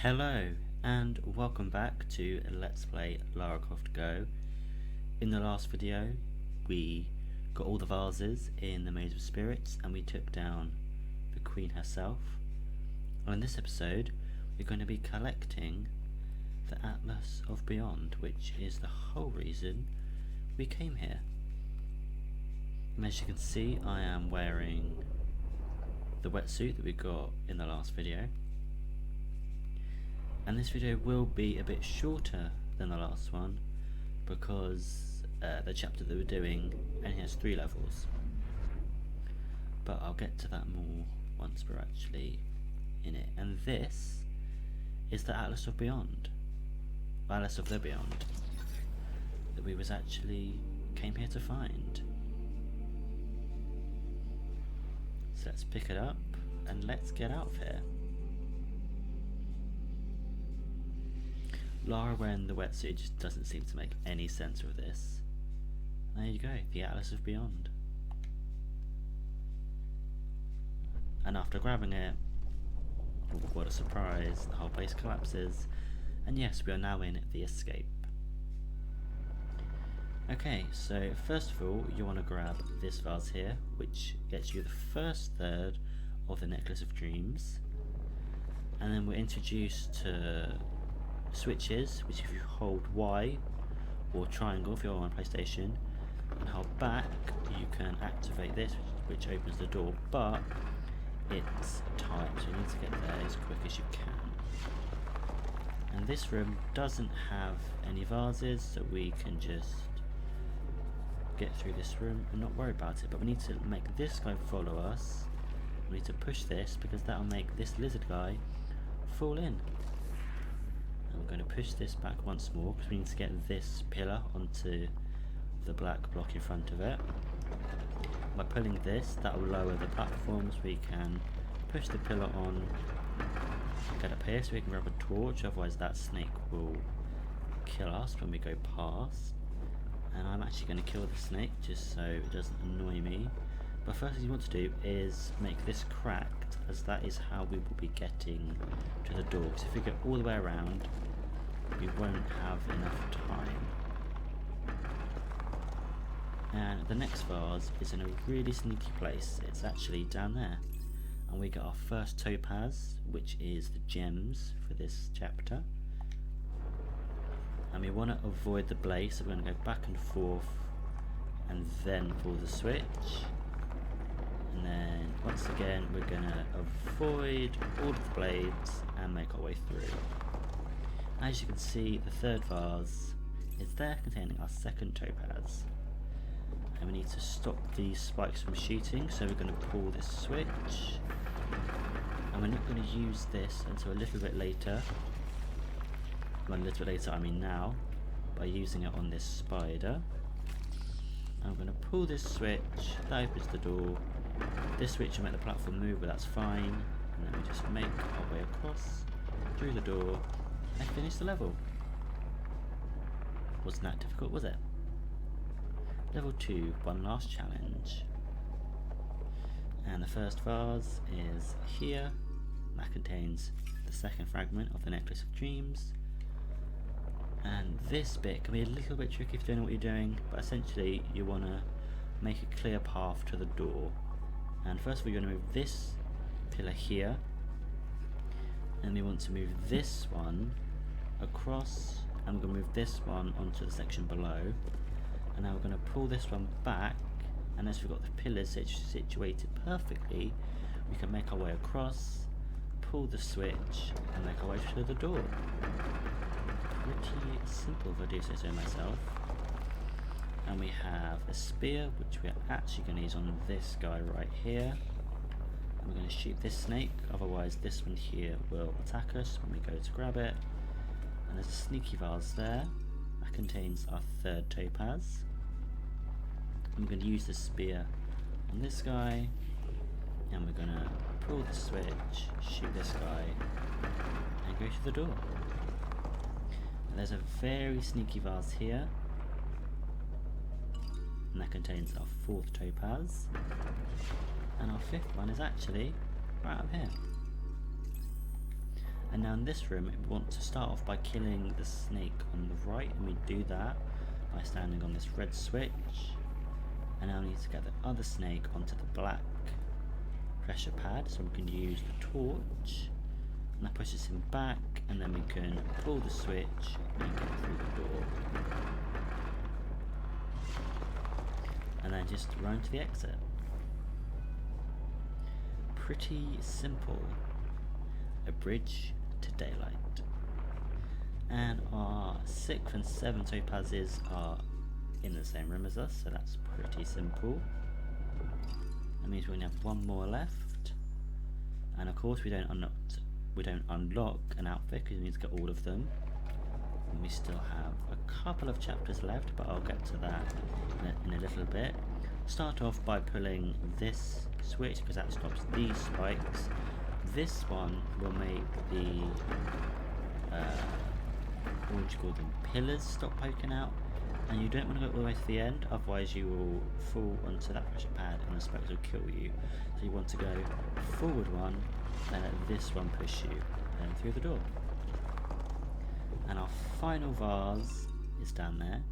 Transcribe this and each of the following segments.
Hello and welcome back to Let's Play Lara Croft Go. In the last video we got all the vases in the Maze of Spirits and we took down the Queen herself. And in this episode we're going to be collecting the Atlas of Beyond, which is the whole reason we came here. And as you can see, I am wearing the wetsuit that we got in the last video. And this video will be a bit shorter than the last one because the chapter that we're doing only has 3 levels. But I'll get to that more once we're actually in it. And this is the Atlas of Beyond, Atlas of the Beyond, that we was actually came here to find. So let's pick it up and let's get out of here. Lara wearing the wetsuit just doesn't seem to make any sense with this. There you go, the Atlas of Beyond. And after grabbing it, oh, what a surprise, the whole place collapses. And yes, we are now in the escape. Okay, so first of all, you want to grab this vase here, which gets you the first third of the Necklace of Dreams. And then we're introduced to switches, which if you hold Y or triangle if you're on PlayStation and hold back, you can activate this, which opens the door, but it's tight, so you need to get there as quick as you can. And this room doesn't have any vases, so we can just get through this room and not worry about it. But we need to make this guy follow us. We need to push this because that'll make this lizard guy fall in. And we're going to push this back once more because we need to get this pillar onto the black block in front of it. By pulling this, that will lower the platforms. We can push the pillar on, get up here so we can grab a torch, otherwise that snake will kill us when we go past. And I'm actually going to kill the snake just so it doesn't annoy me. But first thing you want to do is make this cracked, as that is how we will be getting to the door. Because if we go all the way around, we won't have enough time. And the next vase is in a really sneaky place. It's actually down there. And we get our first topaz, which is the gems for this chapter. And we want to avoid the blaze, so we're going to go back and forth and then pull the switch. And then once again we're going to avoid all of the blades and make our way through. As you can see, the third vase is there containing our second topaz. And we need to stop these spikes from shooting, so we're going to pull this switch. And we're not going to use this until a little bit later. Well, a little bit later, I mean now, by using it on this spider. I'm going to pull this switch, that opens the door. This switch will make the platform move, but that's fine. And then we just make our way across, through the door, and finish the level. Wasn't that difficult, was it? Level 2, one last challenge. And the first vase is here. That contains the second fragment of the Necklace of Dreams. And this bit can be a little bit tricky if you don't know what you're doing, but essentially you want to make a clear path to the door. And first of all, you're going to move this pillar here, and we want to move this one across, and we're going to move this one onto the section below. And now we're going to pull this one back, and as we've got the pillars situated perfectly, we can make our way across, pull the switch, and make our way to the door. Pretty simple if I do say so myself. And we have a spear, which we're actually going to use on this guy right here. And we're going to shoot this snake, otherwise this one here will attack us when we go to grab it. And there's a sneaky vase there that contains our third topaz. And we're going to use the spear on this guy, and we're going to pull the switch, shoot this guy, and go to the door. There's a very sneaky vase here, and that contains our fourth topaz, and our fifth one is actually right up here. And now in this room, we want to start off by killing the snake on the right, and we do that by standing on this red switch. And now we need to get the other snake onto the black pressure pad, so we can use the torch, and that pushes him back, and then we can pull the switch and get through the door. And then just run to the exit. Pretty simple. A bridge to daylight. And our 6th and 7th topazes are in the same room as us, so that's pretty simple. That means we only have one more left. And of course we don't unlock an outfit because we need to get all of them. And we still have a couple of chapters left, but I'll get to that in a little bit. Start off by pulling this switch because that stops these spikes. This one will make the what would you call them, pillars stop poking out, and you don't want to go all the way to the end, otherwise you will fall onto that pressure pad and the spikes will kill you. So you want to go forward one, then let this one push you and through the door. And our final vase is down there.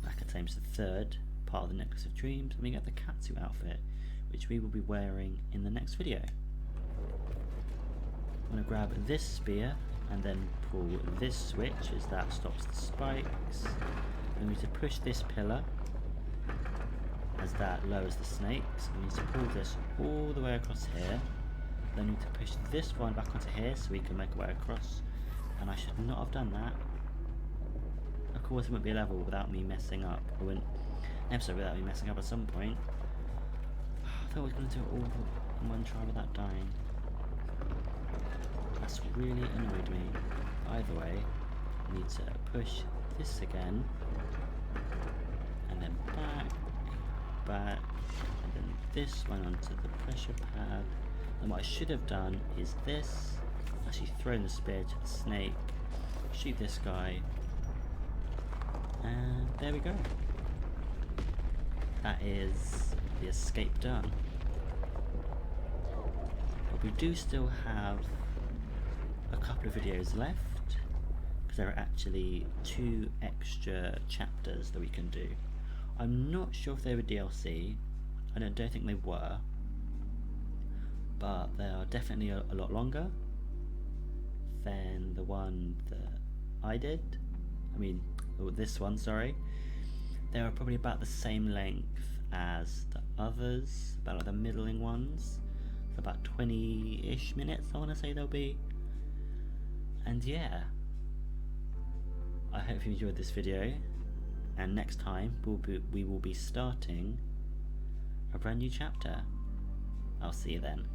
That contains the 3rd part of the Necklace of Dreams, and we get the Katsu outfit, which we will be wearing in the next video. I'm going to grab this spear and then pull this switch as that stops the spikes. And we need to push this pillar as that lowers the snakes. We need to pull this all the way across here. Then we need to push this one back onto here so we can make our way across. And I should not have done that. Of course it wouldn't be a level without me messing up. It wouldn't an episode without me messing up at some point. I thought I was going to do it all in one try without dying. That's really annoyed me. Either way, I need to push this again, and then back, and then this one onto the pressure pad. And what I should have done is this, actually thrown the spear to the snake, shoot this guy, and there we go. That is the escape done. But we do still have a couple of videos left, because there are actually 2 extra chapters that we can do. I'm not sure if they were DLC, I don't think they were, but they are definitely a lot longer than the one that I did. This one, sorry. They are probably about the same length as the others, about like the middling ones. So about 20-ish minutes I want to say they'll be. And yeah, I hope you enjoyed this video, and next time we will be starting a brand new chapter. I'll see you then.